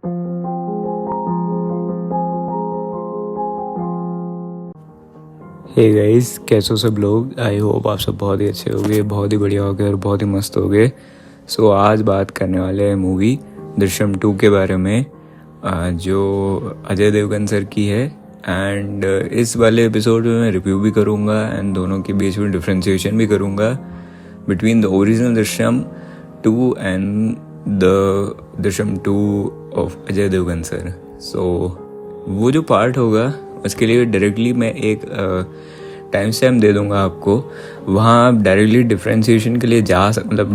Hey guys, कैसे हो सब लोग। आई होप आप सब बहुत ही अच्छे होंगे, बहुत ही बढ़िया होगे और बहुत ही मस्त होगे। सो आज बात करने वाले हैं मूवी दृश्यम 2 के बारे में, जो अजय देवगन सर की है। एंड इस वाले एपिसोड में मैं रिव्यू भी करूँगा एंड दोनों के बीच में डिफ्रेंशिएशन भी करूँगा between the original Drishyam 2 and the Drishyam 2 of Ajay Devgn sir. So वो जो पार्ट होगा उसके लिए डायरेक्टली मैं एक टाइम स्टैम्प दे दूंगा आपको। वहाँ आप डायरेक्टली डिफ्रेंशिएशन के लिए मतलब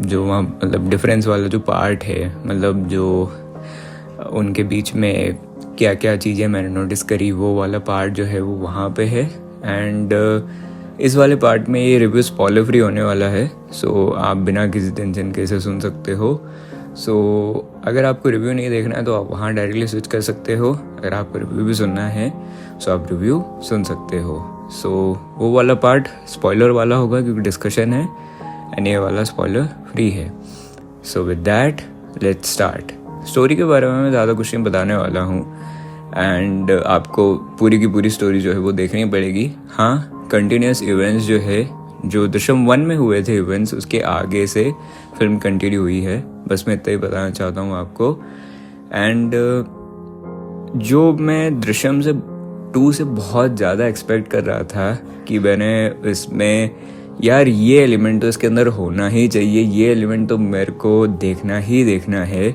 जो वहाँ मतलब डिफरेंस वाला जो पार्ट है, मतलब जो उनके बीच में क्या क्या चीज़ें मैंने नोटिस करी, वो वाला पार्ट जो है वो वहाँ पे है। एंड इस वाले पार्ट में ये रिव्यू स्पॉइलर फ्री होने वाला है, सो आप बिना किसी टेंशन के इसे सुन सकते हो। सो अगर आपको रिव्यू नहीं देखना है तो आप वहाँ डायरेक्टली स्विच कर सकते हो। अगर आपको रिव्यू भी सुनना है सो आप रिव्यू सुन सकते हो। सो वो वाला पार्ट स्पॉइलर वाला होगा क्योंकि डिस्कशन है, एंड ये वाला स्पॉइलर फ्री है। So with that let's start. Story के बारे में मैं ज़्यादा कुछ नहीं बताने वाला हूँ, एंड आपको पूरी की पूरी स्टोरी जो है वो देखनी पड़ेगी। हाँ, कंटिन्यूस इवेंट्स जो है, जो दृश्यम 1 में हुए थे इवेंट्स, उसके आगे से फिल्म कंटिन्यू हुई है। बस मैं इतना ही बताना चाहता हूँ आपको। एंड जो मैं दृश्यम से 2 से बहुत ज़्यादा एक्सपेक्ट कर रहा था कि मैंने इसमें यार ये एलिमेंट तो इसके अंदर होना ही चाहिए, ये एलिमेंट तो मेरे को देखना ही देखना है,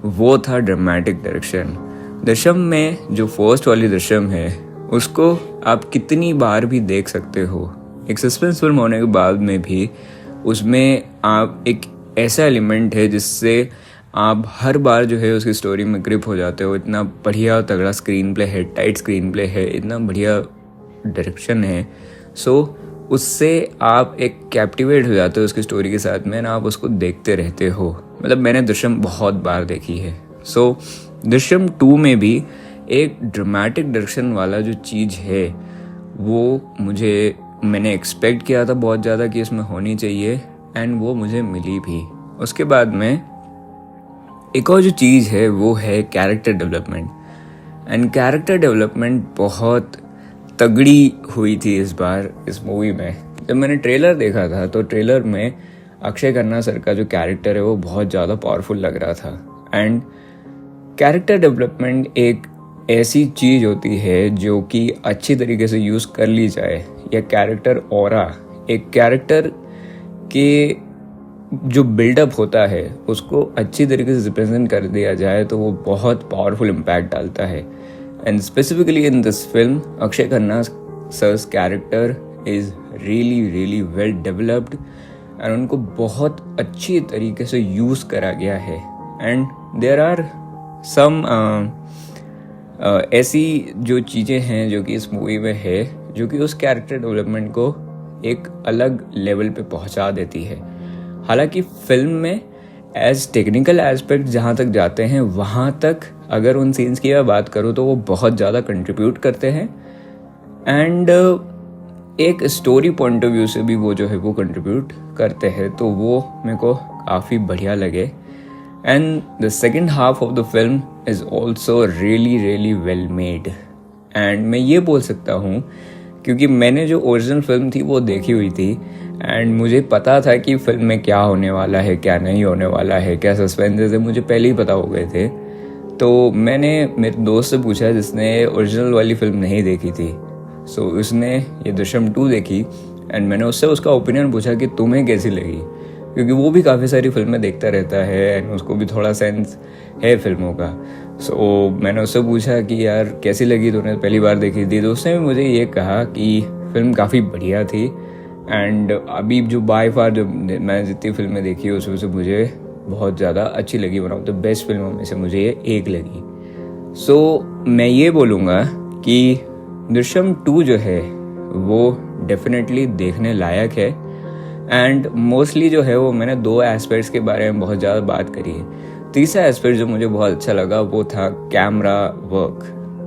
वो था ड्रामेटिक डायरेक्शन। दृश्यम में जो फर्स्ट वाली दृश्यम है उसको आप कितनी बार भी देख सकते हो। एक सस्पेंस फिल्म होने के बाद में भी उसमें आप एक ऐसा एलिमेंट है जिससे आप हर बार जो है उसकी स्टोरी में ग्रिप हो जाते हो। इतना बढ़िया तगड़ा स्क्रीन प्ले है, टाइट स्क्रीन प्ले है, इतना बढ़िया डायरेक्शन है। सो उससे आप एक कैप्टिवेट हो जाते हो उसकी स्टोरी के साथ में, ना आप उसको देखते रहते हो। मतलब मैंने दृश्यम बहुत बार देखी है। सो दृश्यम 2 में भी एक ड्रामेटिक डायरेक्शन वाला जो चीज़ है वो मैंने एक्सपेक्ट किया था बहुत ज़्यादा कि इसमें होनी चाहिए, एंड वो मुझे मिली भी। उसके बाद में एक और जो चीज़ है वो है character development. And character development बहुत तगड़ी हुई थी इस बार इस मूवी में। जब मैंने ट्रेलर देखा था तो ट्रेलर में अक्षय खन्ना सर का जो कैरेक्टर है वो बहुत ज़्यादा पावरफुल लग रहा था। एंड कैरेक्टर डेवलपमेंट एक ऐसी चीज़ होती है जो कि अच्छी तरीके से यूज़ कर ली जाए, या कैरेक्टर ऑरा, एक कैरेक्टर के जो बिल्डअप होता है उसको अच्छी तरीके से रिप्रेजेंट कर दिया जाए तो वो बहुत पावरफुल इम्पैक्ट डालता है। And specifically in this film Akshay Khanna sir's character is really well developed, and उनको बहुत अच्छी तरीके से यूज़ करा गया है। एंड देयर आर सम ऐसी जो चीज़ें हैं जो कि इस मूवी में है, जो कि उस कैरेक्टर डेवलपमेंट को एक अलग लेवल पे पहुंचा देती है। हालांकि फिल्म में एज टेक्निकल एस्पेक्ट जहाँ तक जाते हैं, वहाँ तक अगर उन सीन्स की मैं बात करूँ तो वो बहुत ज़्यादा कंट्रीब्यूट करते हैं। एंड एक स्टोरी पॉइंट ऑफ व्यू से भी वो जो है वो कंट्रीब्यूट करते हैं, तो वो मेरे को काफ़ी बढ़िया लगे। And the second half of the film is also really well made. And मैं ये बोल सकता हूँ क्योंकि मैंने जो ओरिजिनल फिल्म थी वो देखी हुई थी, एंड मुझे पता था कि फिल्म में क्या होने वाला है, क्या नहीं होने वाला है, क्या सस्पेंसेस है, मुझे पहले ही पता हो गए थे। तो मैंने मेरे दोस्त से पूछा जिसने ओरिजिनल वाली फिल्म नहीं देखी थी। सो उसने ये दृश्यम 2 देखी, एंड मैंने उससे उसका ओपिनियन पूछा कि तुम्हें कैसी लगी, क्योंकि वो भी काफ़ी सारी फिल्में देखता रहता है एंड उसको भी थोड़ा सेंस है फिल्मों का। सो मैंने उससे पूछा कि यार कैसी लगी, तूने पहली बार देखी थी? तो उसने भी मुझे ये कहा कि फिल्म काफ़ी बढ़िया थी, एंड अभी जो बाय फार जो मैंने जितनी फिल्में देखी है उसमें से मुझे बहुत ज़्यादा अच्छी लगी। वन ऑफ द बेस्ट फिल्मों में से मुझे ये एक लगी। सो मैं ये बोलूँगा कि दृश्यम 2 जो है वो डेफिनेटली देखने लायक है। एंड मोस्टली जो है वो मैंने 2 एस्पेक्ट्स के बारे में बहुत ज़्यादा बात करी है। तीसरा एस्पेक्ट जो मुझे बहुत अच्छा लगा वो था कैमरा वर्क।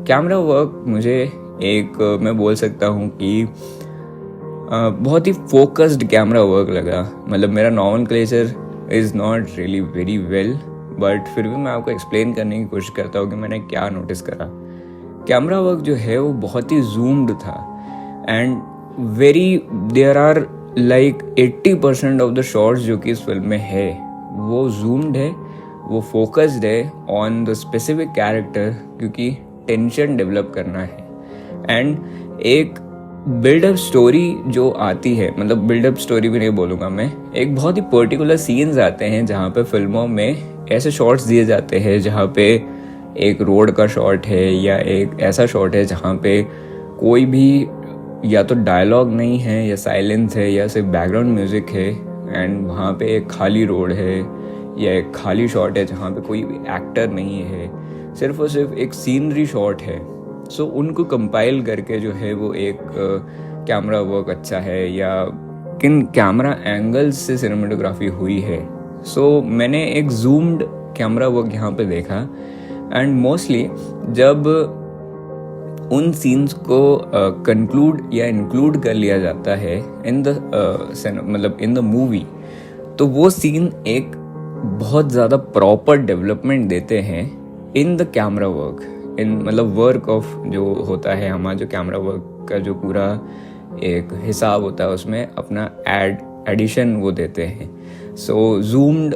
कैमरा वर्क मुझे एक मैं बोल सकता हूँ कि बहुत ही फोकस्ड कैमरा वर्क लगा। मतलब मेरा nomenclature is not really very well, but फिर भी मैं आपको एक्सप्लेन करने की कोशिश करता हूँ कि मैंने क्या नोटिस करा। कैमरा वर्क जो है वो बहुत ही जूम्ड था and there are like 80% of the shots जो कि इस फिल्म में है वो जूम्ड है, वो फोकस्ड है ऑन द स्पेसिफिक कैरेक्टर, क्योंकि टेंशन डेवलप करना है। एंड एक बिल्डअप स्टोरी जो आती है, मतलब बिल्डअप स्टोरी भी नहीं बोलूँगा मैं, एक बहुत ही पर्टिकुलर सीन्स आते हैं जहाँ पे फिल्मों में ऐसे शॉट्स दिए जाते हैं जहाँ पे एक रोड का शॉट है या एक ऐसा शॉट है जहाँ पे कोई भी या तो डायलॉग नहीं है या साइलेंस है या सिर्फ बैकग्राउंड म्यूजिक है एंड वहाँ पे एक खाली रोड है या एक खाली शॉट है जहाँ पे कोई एक्टर नहीं है, सिर्फ और सिर्फ एक सीनरी शॉट है। सो उनको कंपाइल करके जो है वो एक कैमरा वर्क अच्छा है या किन कैमरा एंगल्स से सिनेमेटोग्राफी हुई है। सो मैंने एक जूम्ड कैमरा वर्क यहाँ पे देखा एंड मोस्टली जब उन सीन्स को कंक्लूड या इंक्लूड कर लिया जाता है इन द मतलब इन द मूवी, तो वो सीन एक बहुत ज़्यादा प्रॉपर डेवलपमेंट देते हैं इन द कैमरा वर्क, इन मतलब वर्क ऑफ जो होता है हमारा जो कैमरा वर्क का जो पूरा एक हिसाब होता है उसमें अपना एडिशन वो देते हैं। सो जूम्ड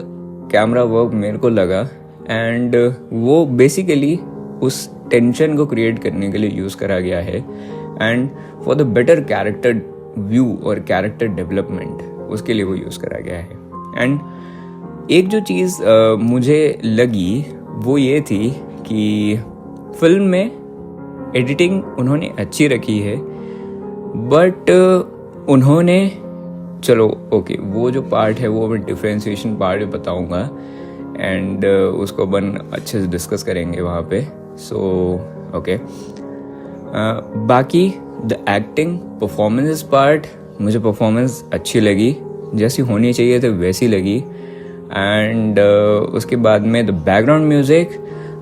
कैमरा वर्क मेरे को लगा एंड वो बेसिकली उस टेंशन को क्रिएट करने के लिए यूज़ करा गया है and for the better character view और कैरेक्टर डेवलपमेंट उसके लिए वो यूज़ करा गया है। एंड एक जो चीज़ मुझे लगी वो ये थी कि फिल्म में एडिटिंग उन्होंने अच्छी रखी है, बट उन्होंने चलो ओके वो जो पार्ट है वो मैं डिफ्रेंशिएशन पार्ट बताऊंगा एंड उसको अपन अच्छे से डिस्कस करेंगे वहाँ पे। सो ओके, बाकी द एक्टिंग परफॉर्मेंस पार्ट, मुझे परफॉर्मेंस अच्छी लगी, जैसी होनी चाहिए थी वैसी लगी। एंड उसके बाद में the background music,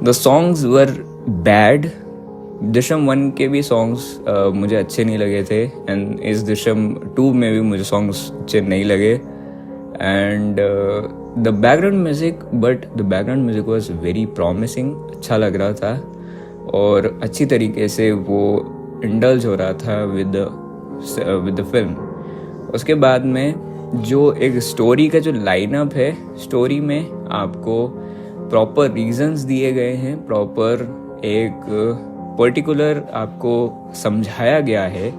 the songs were bad. Drishyam 1 के भी सॉन्ग्स मुझे अच्छे नहीं लगे थे एंड इस दृश्यम 2 में भी मुझे सॉन्ग्स अच्छे नहीं लगे। And the background music was very promising, अच्छा लग रहा था और अच्छी तरीके से वो इंडल्ज हो रहा था विद द फिल्म। उसके बाद में जो एक स्टोरी का जो लाइनअप है, स्टोरी में आपको प्रॉपर रीजंस दिए गए हैं, प्रॉपर एक पर्टिकुलर आपको समझाया गया है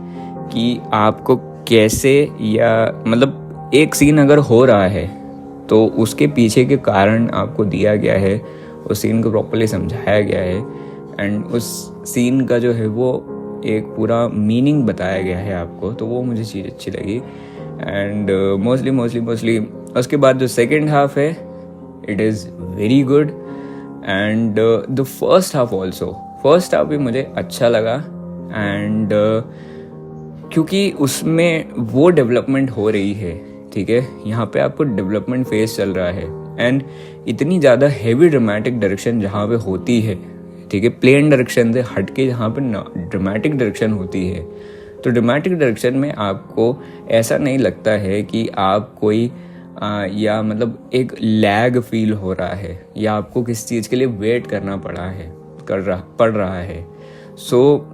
कि आपको कैसे, या मतलब एक सीन अगर हो रहा है तो उसके पीछे के कारण आपको दिया गया है, उस सीन को प्रॉपरली समझाया गया है एंड उस सीन का जो है वो एक पूरा मीनिंग बताया गया है आपको, तो वो मुझे चीज़ अच्छी लगी। एंड मोस्टली उसके बाद जो सेकेंड हाफ है it is very good and the first half भी मुझे अच्छा लगा एंड क्योंकि उसमें वो डेवलपमेंट हो रही है, ठीक है, यहाँ पे आपको डेवलपमेंट फेज चल रहा है एंड इतनी ज़्यादा हेवी ड्रामेटिक डायरेक्शन जहाँ पे होती है, ठीक है, प्लेन डायरेक्शन से हटके जहाँ पे ड्रामेटिक डायरेक्शन होती है, तो ड्रामेटिक डायरेक्शन में आपको ऐसा नहीं लगता है कि आप कोई या मतलब एक लैग फील हो रहा है या आपको किसी चीज़ के लिए वेट करना पड़ रहा है। सो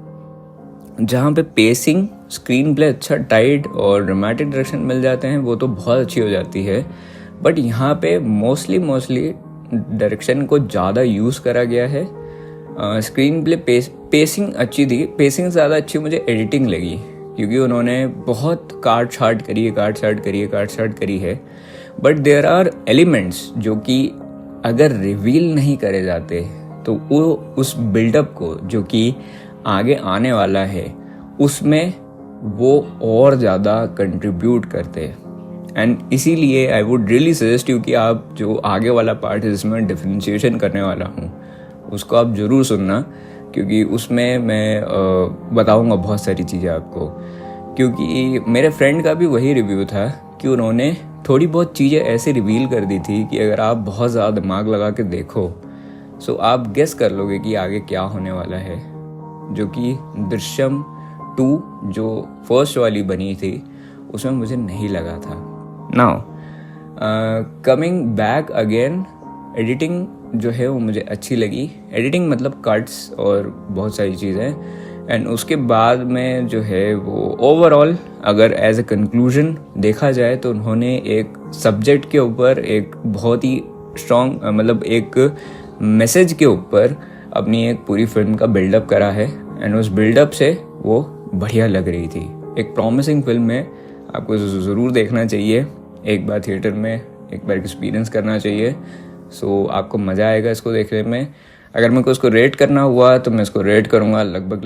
जहाँ पे पेसिंग, स्क्रीन प्ले अच्छा टाइट और ड्रामेटिक डायरेक्शन मिल जाते हैं वो तो बहुत अच्छी हो जाती है, बट यहाँ पे मोस्टली डायरेक्शन को ज़्यादा यूज़ करा गया है। स्क्रीन प्ले पेसिंग अच्छी थी, पेसिंग ज़्यादा अच्छी मुझे एडिटिंग लगी क्योंकि उन्होंने बहुत काट छाट करी है, बट देयर आर एलिमेंट्स जो कि अगर रिवील नहीं करे जाते तो वो उस बिल्डअप को जो कि आगे आने वाला है उसमें वो और ज़्यादा कंट्रीब्यूट करते हैं। एंड इसीलिए I would really suggest you कि आप जो आगे वाला पार्ट है जिसमें डिफरेंशिएशन करने वाला हूँ उसको आप ज़रूर सुनना, क्योंकि उसमें मैं बताऊँगा बहुत सारी चीज़ें आपको, क्योंकि मेरे फ्रेंड का भी वही रिव्यू था कि उन्होंने थोड़ी बहुत चीज़ें ऐसे रिवील कर दी थी कि अगर आप बहुत ज़्यादा दिमाग लगा के देखो सो आप गेस कर लोगे कि आगे क्या होने वाला है, जो कि दृश्यम 2 जो फर्स्ट वाली बनी थी उसमें मुझे नहीं लगा था। Now coming back again editing जो है वो मुझे अच्छी लगी। एडिटिंग मतलब कट्स और बहुत सारी चीज़ें। एंड उसके बाद में जो है वो ओवरऑल अगर एज ए कंक्लूजन देखा जाए तो उन्होंने एक सब्जेक्ट के ऊपर एक बहुत ही स्ट्रॉन्ग मतलब एक मैसेज के ऊपर अपनी एक पूरी फिल्म का बिल्डअप करा है। एंड उस बिल्डअप से वो बढ़िया लग रही थी। एक प्रॉमिसिंग फिल्म है, आपको ज़रूर देखना चाहिए। एक बार थिएटर में एक बार एक्सपीरियंस करना चाहिए। सो आपको मज़ा आएगा इसको देखने में। अगर मेरे को उसको रेट करना हुआ तो मैं इसको रेट करूँगा लगभग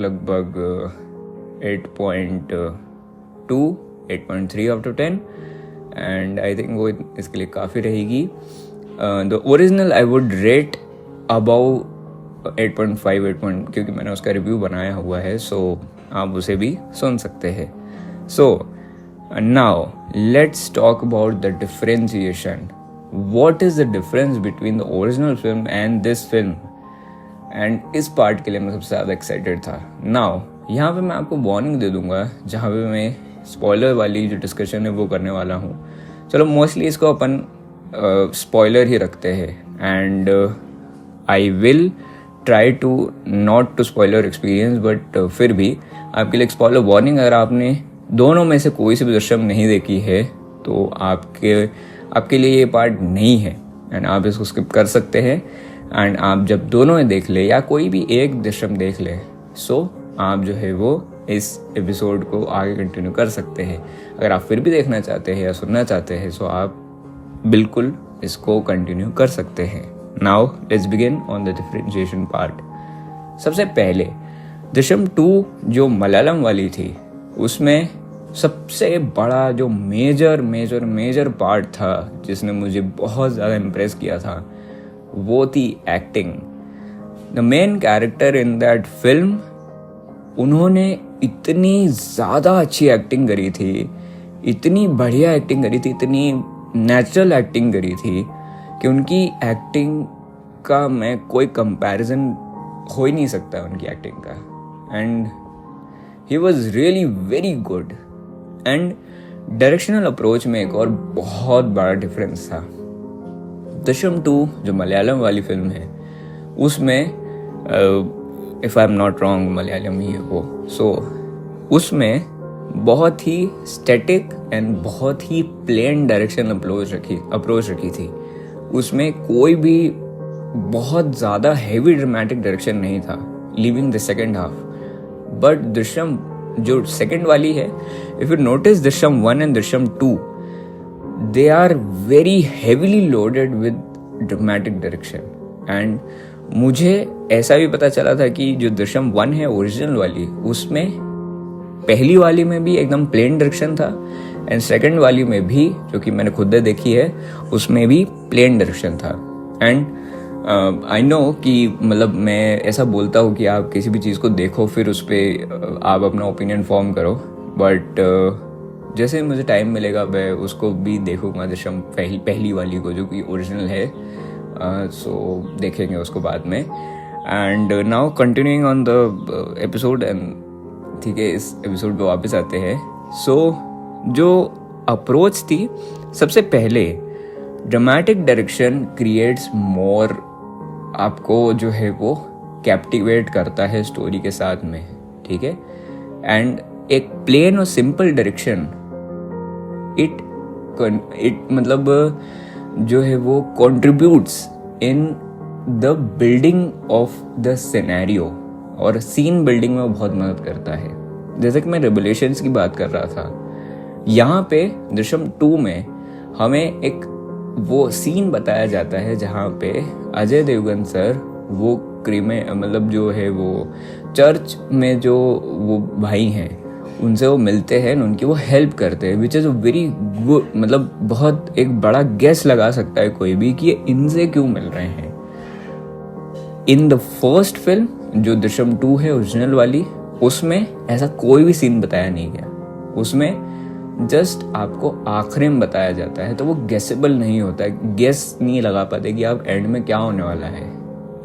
8.2 8.3 out of 10। And I think वो इसके लिए काफ़ी रहेगी। The original I would rate about 8.5 क्योंकि मैंने उसका रिव्यू बनाया हुआ है। सो आप उसे भी सुन सकते हैं। So now let's talk about the differentiation. What is the difference between the original film and this film? And इस पार्ट के लिए मैं सबसे ज़्यादा एक्साइटेड था। नाउ यहाँ पे मैं आपको वार्निंग दे दूंगा जहाँ पे मैं स्पॉइलर वाली जो डिस्कशन है वो करने वाला हूँ। चलो मोस्टली इसको अपन स्पॉइलर ही रखते हैं। And I will try to not to spoiler experience, but फिर भी आपके लिए स्पॉइलर वार्निंग। अगर आपने दोनों में से कोई सी भी दृश्यम नहीं देखी है तो आपके लिए ये पार्ट नहीं है एंड आप इसको स्किप कर सकते हैं। एंड आप जब दोनों में देख ले या कोई भी एक दृश्यम देख ले सो आप जो है वो इस एपिसोड को आगे कंटिन्यू कर सकते हैं। अगर आप फिर भी देखना चाहते हैं या सुनना चाहते हैं सो आप बिल्कुल इसको कंटिन्यू कर सकते हैं। Now let's begin on the differentiation part. सबसे पहले दृश्यम 2 जो मलयालम वाली थी उसमें सबसे बड़ा जो मेजर पार्ट था जिसने मुझे बहुत ज़्यादा इम्प्रेस किया था वो थी acting. The main character in that film, उन्होंने इतनी ज़्यादा अच्छी एक्टिंग करी थी, इतनी बढ़िया एक्टिंग करी थी, इतनी नेचुरल एक्टिंग करी थी कि उनकी एक्टिंग का मैं कोई कंपैरिजन हो ही नहीं सकता उनकी एक्टिंग का। And he was really very good. And directional approach में एक और बहुत बड़ा डिफरेंस था। दृश्यम 2 जो मलयालम वाली फिल्म है उसमें if I am not wrong Malayalam ही है वो। सो उसमें बहुत ही स्टैटिक एंड बहुत ही प्लेन डायरेक्शन अप्रोच रखी थी। उसमें कोई भी बहुत ज़्यादा हैवी ड्रामेटिक डायरेक्शन नहीं था, leaving the second half. But Drishyam जो सेकेंड वाली है, if you notice Drishyam 1 and Drishyam 2 they are very heavily loaded with dramatic direction। and मुझे ऐसा भी पता चला था कि जो दृश्यम 1 है ओरिजिनल वाली उसमें पहली वाली में भी एकदम प्लेन डायरेक्शन था एंड सेकंड वाली में भी जो कि मैंने खुद देखी है उसमें भी प्लेन डायरेक्शन था। एंड आई नो कि मतलब मैं ऐसा बोलता हूँ कि आप किसी भी चीज़ को देखो फिर उस पर आप अपना ओपिनियन फॉर्म करो, बट जैसे मुझे टाइम मिलेगा मैं उसको भी देखूंगा दृश्यम पहली वाली को जो कि ओरिजिनल है। सो देखेंगे उसको बाद में। And now continuing on the episode and ठीक है, इस एपिसोड पे वापस आते हैं। सो जो अप्रोच थी, सबसे पहले ड्रामेटिक डायरेक्शन क्रिएट्स मोर, आपको जो है वो कैप्टिवेट करता है स्टोरी के साथ में, ठीक है। एंड एक प्लेन और सिंपल डायरेक्शन इट मतलब जो है वो contributes in the building of the scenario और सीन बिल्डिंग में बहुत मदद करता है। जैसे कि मैं रेवलेशंस की बात कर रहा था, यहाँ पे दृश्यम 2 में हमें एक वो सीन बताया जाता है जहाँ पे अजय देवगन सर वो मतलब जो है वो चर्च में जो वो भाई हैं उनसे वो मिलते हैं, उनकी वो हेल्प करते हैं, which is a very good, मतलब बहुत एक बड़ा गेस लगा सकता है कोई भी कि ये इनसे क्यों मिल रहे हैं। इन द फर्स्ट फिल्म जो दृश्यम 2 है ओरिजिनल वाली, उसमें ऐसा कोई भी सीन बताया नहीं गया। उसमें जस्ट आपको आखिरी में बताया जाता है तो वो गेसेबल नहीं होता है, गेस नहीं लगा पाते कि आप एंड में क्या होने वाला है।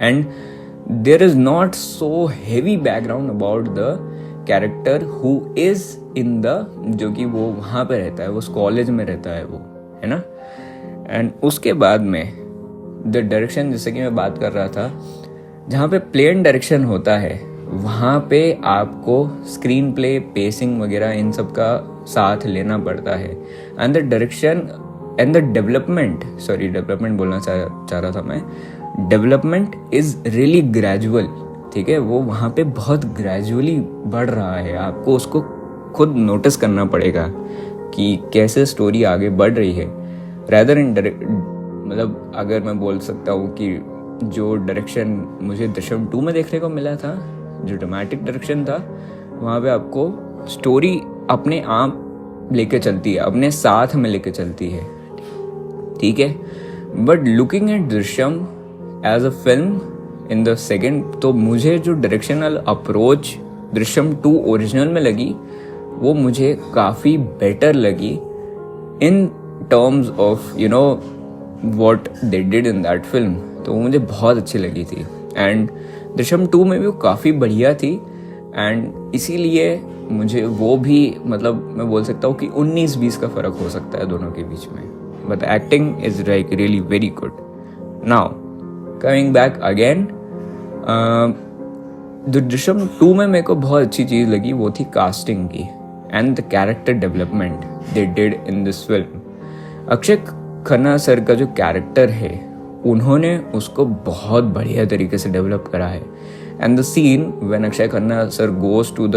And there is not so heavy background about the character who is in the, जो कि वो वहाँ पे रहता है, वो उस कॉलेज में रहता है वो, है ना। एंड उसके बाद में द डायरेक्शन, जैसे कि मैं बात कर रहा था, जहाँ पे प्लेन डायरेक्शन होता है वहाँ पे आपको स्क्रीन प्ले, पेसिंग वगैरह इन सब का साथ लेना पड़ता है। And the direction and the development बोलना चाह रहा था मैं, डेवलपमेंट इज़ रियली ग्रेजुअल, ठीक है। वो वहाँ पे बहुत ग्रेजुअली बढ़ रहा है, आपको उसको खुद नोटिस करना पड़ेगा कि कैसे स्टोरी आगे बढ़ रही है। रैदर इन मतलब अगर मैं बोल सकता हूँ कि जो डायरेक्शन मुझे दृश्यम 2 में देखने को मिला था, जो ड्रामेटिक डायरेक्शन था, वहाँ पे आपको स्टोरी अपने आप लेके चलती है, अपने साथ में लेके चलती है, ठीक है। But looking at Drishyam as a film in the second, तो मुझे जो डायरेक्शनल अप्रोच दृश्यम 2 ओरिजिनल में लगी वो मुझे काफ़ी बेटर लगी in terms of you know what they did in that film. तो वो मुझे बहुत अच्छी लगी थी। एंड दृश्यम 2 में भी वो काफ़ी बढ़िया थी, एंड इसीलिए मुझे वो भी, मतलब मैं बोल सकता हूँ कि 19-20 का फ़र्क हो सकता है दोनों के बीच में, but acting is like really very good. Now coming back again, Drishyam 2 में मेरे को बहुत अच्छी चीज़ लगी, वो थी कास्टिंग की and the character development they did in this film. Akshay Khanna sir का जो कैरेक्टर है, उन्होंने उसको बहुत बढ़िया तरीके से डेवलप करा है। And the scene when Akshay Khanna sir goes to the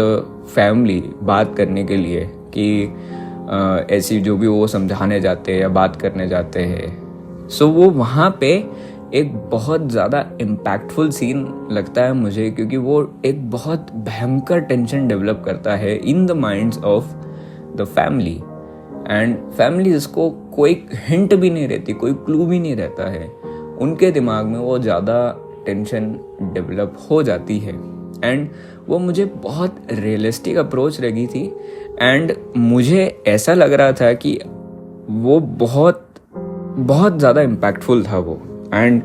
family बात करने के लिए कि ऐसी जो भी वो समझाने जाते हैं या बात करने जाते हैं, सो वो वहाँ पे एक बहुत ज़्यादा इम्पैक्टफुल सीन लगता है मुझे, क्योंकि वो एक बहुत भयंकर टेंशन डेवलप करता है in the minds of the family. And family जिसको कोई हिंट भी नहीं रहती, कोई क्लू भी नहीं रहता है, उनके दिमाग में वो ज़्यादा टेंशन डेवलप हो जाती है। एंड वो मुझे बहुत रियलिस्टिक अप्रोच लगी थी, एंड मुझे ऐसा लग रहा था कि वो बहुत बहुत ज़्यादा इम्पैक्टफुल था वो। एंड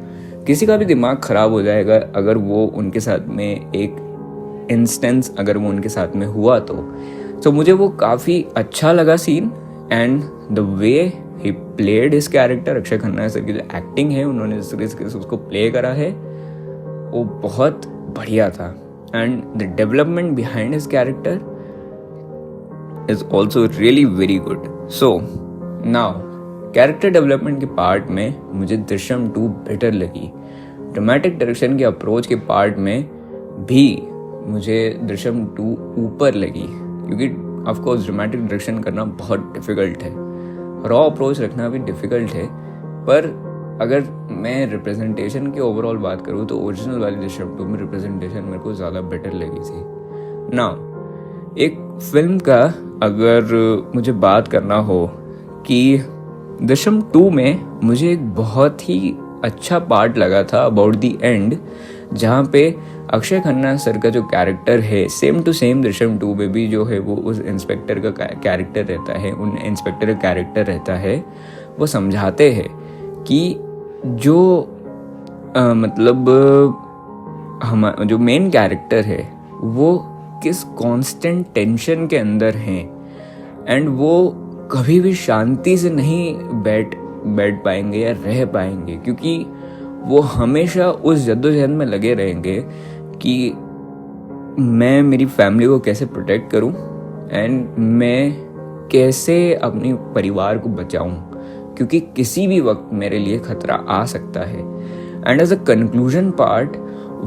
किसी का भी दिमाग ख़राब हो जाएगा अगर वो उनके साथ में एक इंस्टेंस अगर वो उनके साथ में हुआ तो मुझे वो काफ़ी अच्छा लगा scene. And the way he played his character, Akshay Khanna sir की जो एक्टिंग है, उन्होंने जिस तरीके से उसको प्ले करा है वो बहुत बढ़िया था। And the development behind his character is also really very good. So now character development के पार्ट में मुझे दृश्यम 2 बेटर लगी। ड्रामेटिक डायरेक्शन के अप्रोच के पार्ट में भी मुझे दृश्यम 2 ऊपर लगी, क्योंकि ऑफकोर्स ड्रामेटिक डायरेक्शन करना बहुत डिफ़िकल्ट है, रॉ अप्रोच रखना भी डिफ़िकल्ट है। पर अगर मैं रिप्रेजेंटेशन की ओवरऑल बात करूँ तो ओरिजिनल वाली दृश्यम 2 में रिप्रेजेंटेशन मेरे को ज़्यादा बेटर लगी थी। नाउ एक फिल्म का अगर मुझे बात करना हो कि दृश्यम 2 में मुझे एक बहुत ही अच्छा पार्ट लगा था अबाउट द एंड, जहाँ पे अक्षय खन्ना सर का जो कैरेक्टर है सेम टू सेम दृश्यम 2 में भी जो है वो उस इंस्पेक्टर का कैरेक्टर रहता है, उन इंस्पेक्टर का कैरेक्टर रहता है। वो समझाते हैं कि जो मतलब हम जो मेन कैरेक्टर है वो किस कांस्टेंट टेंशन के अंदर हैं, एंड वो कभी भी शांति से नहीं बैठ पाएंगे या रह पाएंगे, क्योंकि वो हमेशा उस जद्दोजहद में लगे रहेंगे कि मैं मेरी फैमिली को कैसे प्रोटेक्ट करूं एंड मैं कैसे अपने परिवार को बचाऊं, क्योंकि किसी भी वक्त मेरे लिए खतरा आ सकता है। And as a conclusion part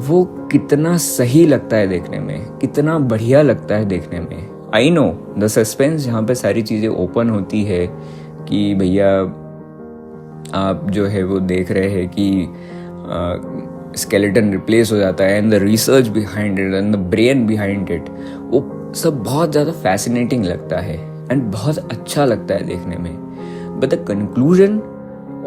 वो कितना सही लगता है देखने में, कितना बढ़िया लगता है देखने में। आई नो द सस्पेंस, जहाँ पे सारी चीज़ें ओपन होती है कि भैया आप जो है वो देख रहे हैं कि स्केलेटन रिप्लेस हो जाता है, and the research behind it and the brain behind it, वो सब बहुत ज़्यादा फैसिनेटिंग लगता है एंड बहुत अच्छा लगता है देखने में। But the conclusion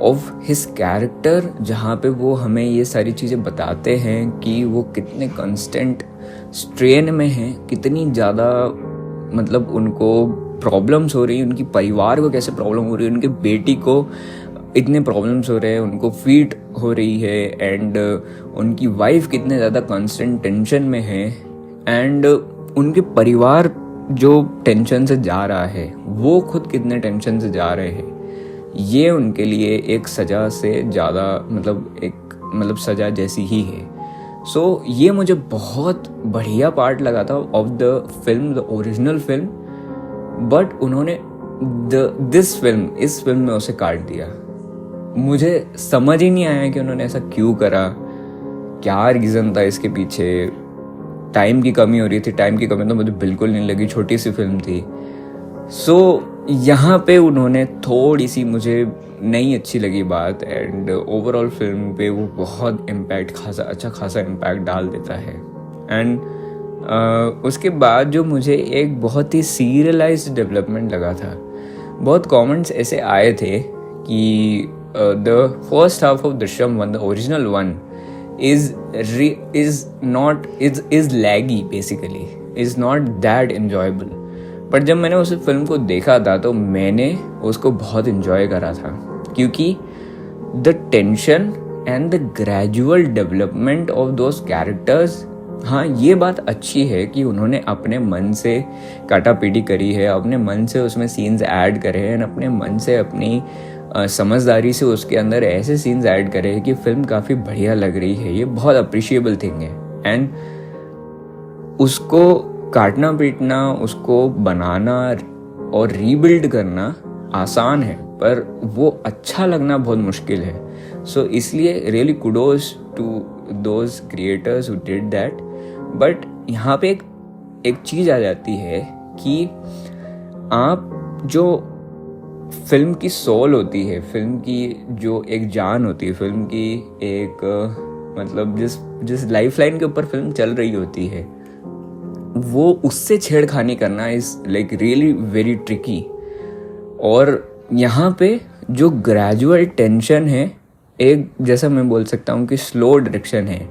of his character, जहाँ पे वो हमें ये सारी चीज़ें बताते हैं कि वो कितने कंस्टेंट स्ट्रेन में हैं, कितनी ज़्यादा मतलब उनको प्रॉब्लम्स हो रही है, उनकी परिवार को कैसे प्रॉब्लम हो रही है, उनके बेटी को इतने प्रॉब्लम्स हो रहे हैं, उनको फीट हो रही है, एंड उनकी वाइफ कितने ज़्यादा कांस्टेंट टेंशन में है, एंड उनके परिवार जो टेंशन से जा रहा है वो खुद कितने टेंशन से जा रहे हैं। ये उनके लिए एक सज़ा से ज़्यादा मतलब सज़ा जैसी ही है। सो ये मुझे बहुत बढ़िया पार्ट लगा था of the film, the original film, but उन्होंने इस फिल्म में उसे काट दिया। मुझे समझ ही नहीं आया कि उन्होंने ऐसा क्यों करा, क्या रीज़न था इसके पीछे। टाइम की कमी हो रही थी, टाइम की कमी तो मुझे बिल्कुल नहीं लगी, छोटी सी फिल्म थी। सो यहाँ पे उन्होंने थोड़ी सी मुझे नहीं अच्छी लगी बात, एंड ओवरऑल फिल्म पे वो बहुत अच्छा खासा इम्पैक्ट डाल देता है। एंड उसके बाद जो मुझे एक बहुत ही सीरियलाइज्ड डेवलपमेंट लगा था, बहुत कमेंट्स ऐसे आए थे कि the first half of Drishyam one, the original one, is laggy basically, is not that enjoyable। But जब मैंने उस फिल्म को देखा था तो मैंने उसको बहुत इन्जॉय करा था, क्योंकि the tension and the gradual development of those characters, हाँ ये बात अच्छी है कि उन्होंने अपने मन से काटा पीटी करी है, अपने मन से उसमें सीन्स ऐड करे हैं, अपने मन से अपनी समझदारी से उसके अंदर ऐसे सीन्स ऐड करे हैं कि फिल्म काफ़ी बढ़िया लग रही है। ये बहुत अप्रिशिएबल थिंग है। एंड उसको काटना पीटना, उसको बनाना और रीबिल्ड करना आसान है, पर वो अच्छा लगना बहुत मुश्किल है। सो इसलिए really kudos to those creators who did that. But यहाँ पे एक चीज़ आ जाती है कि आप जो फिल्म की सोल होती है, फिल्म की जो एक जान होती है, फिल्म की एक मतलब जिस लाइफ लाइन के ऊपर फिल्म चल रही होती है, वो उससे छेड़खानी करना is like really very tricky. और यहाँ पे जो ग्रेजुअल टेंशन है, एक जैसा मैं बोल सकता हूँ कि स्लो डायरेक्शन है,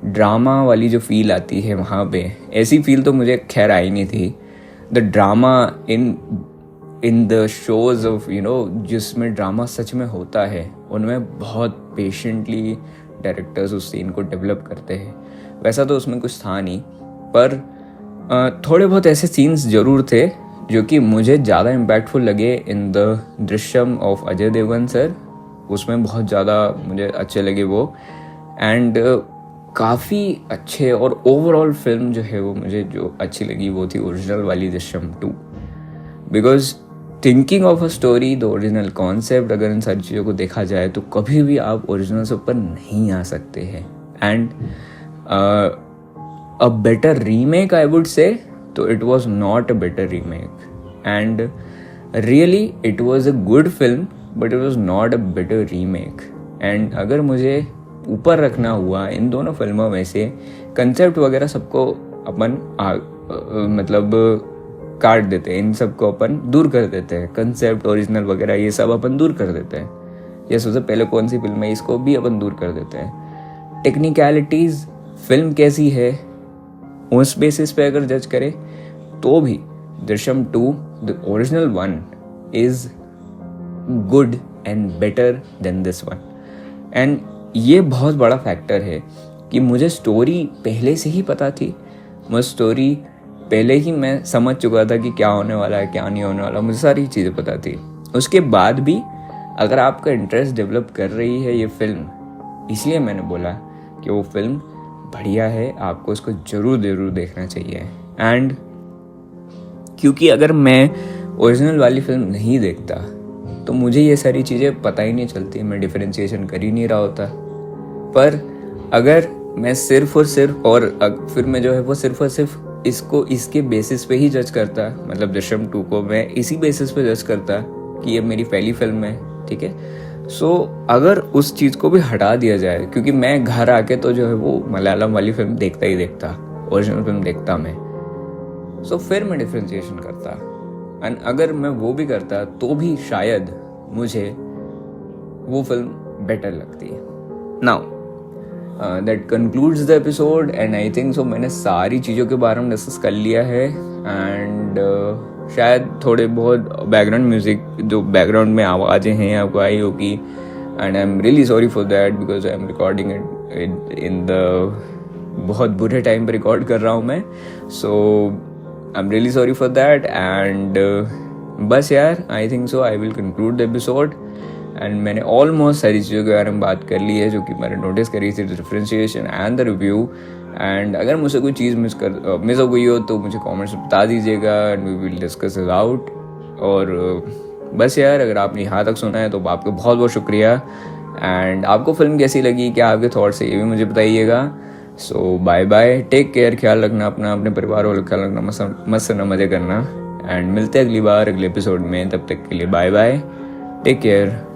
ड्रामा वाली जो फील आती है वहाँ पे, ऐसी फील तो मुझे खैर आई नहीं थी। The drama in the shows of जिसमें ड्रामा सच में होता है, उनमें बहुत पेशेंटली डायरेक्टर्स उस सीन को डेवलप करते हैं। वैसा तो उसमें कुछ था नहीं, पर थोड़े बहुत ऐसे सीन्स ज़रूर थे जो कि मुझे ज़्यादा इम्पैक्टफुल लगे in the Drishyam of Ajay Devgn sir. उसमें बहुत ज़्यादा मुझे अच्छे लगे वो, एंड काफ़ी अच्छे। और ओवरऑल फिल्म जो है वो मुझे जो अच्छी लगी वो थी ओरिजिनल वाली Drishyam 2, because thinking of a story, the original concept, अगर इन सारी चीज़ों को देखा जाए तो कभी भी आप ओरिजिनल से ऊपर नहीं आ सकते हैं। And a better remake I would say, so it was not a better remake, and really it was a good film but it was not a better remake। and अगर मुझे ऊपर रखना हुआ इन दोनों फिल्मों में से, कंसेप्ट वगैरह सबको अपन मतलब काट देते हैं, इन सबको अपन दूर कर देते हैं, कंसेप्ट ओरिजिनल वगैरह ये सब अपन दूर कर देते हैं, या सबसे पहले कौन सी फिल्म है इसको भी अपन दूर कर देते हैं। टेक्निकलिटीज़, फिल्म कैसी है उस बेसिस पे अगर जज करें तो भी Drishyam 2 the original one is good and better than this one. And ये बहुत बड़ा फैक्टर है कि मुझे स्टोरी पहले से ही पता थी, मुझे स्टोरी पहले ही मैं समझ चुका था कि क्या होने वाला है क्या नहीं होने वाला, मुझे सारी चीज़ें पता थी। उसके बाद भी अगर आपका इंटरेस्ट डेवलप कर रही है ये फिल्म, इसलिए मैंने बोला कि वो फिल्म बढ़िया है, आपको उसको ज़रूर देखना चाहिए। एंड क्योंकि अगर मैं ओरिजिनल वाली फिल्म नहीं देखता तो मुझे ये सारी चीज़ें पता ही नहीं चलती, मैं डिफरेंशिएशन कर ही नहीं रहा होता। पर अगर मैं सिर्फ और फिर मैं जो है वो सिर्फ और सिर्फ इसको इसके बेसिस पे ही जज करता, मतलब दृश्यम 2 को मैं इसी बेसिस पे जज करता कि ये मेरी पहली फिल्म है, ठीक है। सो अगर उस चीज़ को भी हटा दिया जाए, क्योंकि मैं घर आके तो जो है वो मलयालम वाली फिल्म देखता ही देखता, ओरिजिनल फिल्म देखता मैं, सो फिर मैं डिफरेंशिएशन करता। एंड अगर मैं वो भी करता तो भी शायद मुझे वो फिल्म बेटर लगती है। Now that concludes the episode and I think सो मैंने सारी चीज़ों के बारे में डिस्कस कर लिया है। एंड शायद थोड़े बहुत बैकग्राउंड म्यूज़िक, जो बैकग्राउंड में आवाज़ें हैं आपको आई होगी, and I am really sorry for that because I am recording it in the बहुत बुरे टाइम पे रिकॉर्ड कर रहा हूँ मैं, so I am really sorry for that. And बस यार, I think so I will conclude the episode. And मैंने ऑलमोस्ट सारी चीज़ों के बारे में बात कर ली है जो कि मैंने नोटिस करी थी, differentiation and the review. And अगर मुझसे कोई चीज़ मिस हो गई हो तो मुझे कमेंट्स में बता दीजिएगा and we will discuss it out. और बस यार, अगर आपने यहाँ तक सुना है तो आपको बहुत बहुत शुक्रिया। एंड आपको फिल्म कैसी लगी, क्या आपके थॉट्स है, ये भी मुझे बताइएगा। सो बाय बाय, टेक केयर, ख्याल रखना अपना, अपने परिवार वालों का ख्याल रखना, मस्त ना मज़े करना। एंड मिलते हैं अगली बार अगले एपिसोड में, तब तक के लिए बाय बाय, टेक केयर।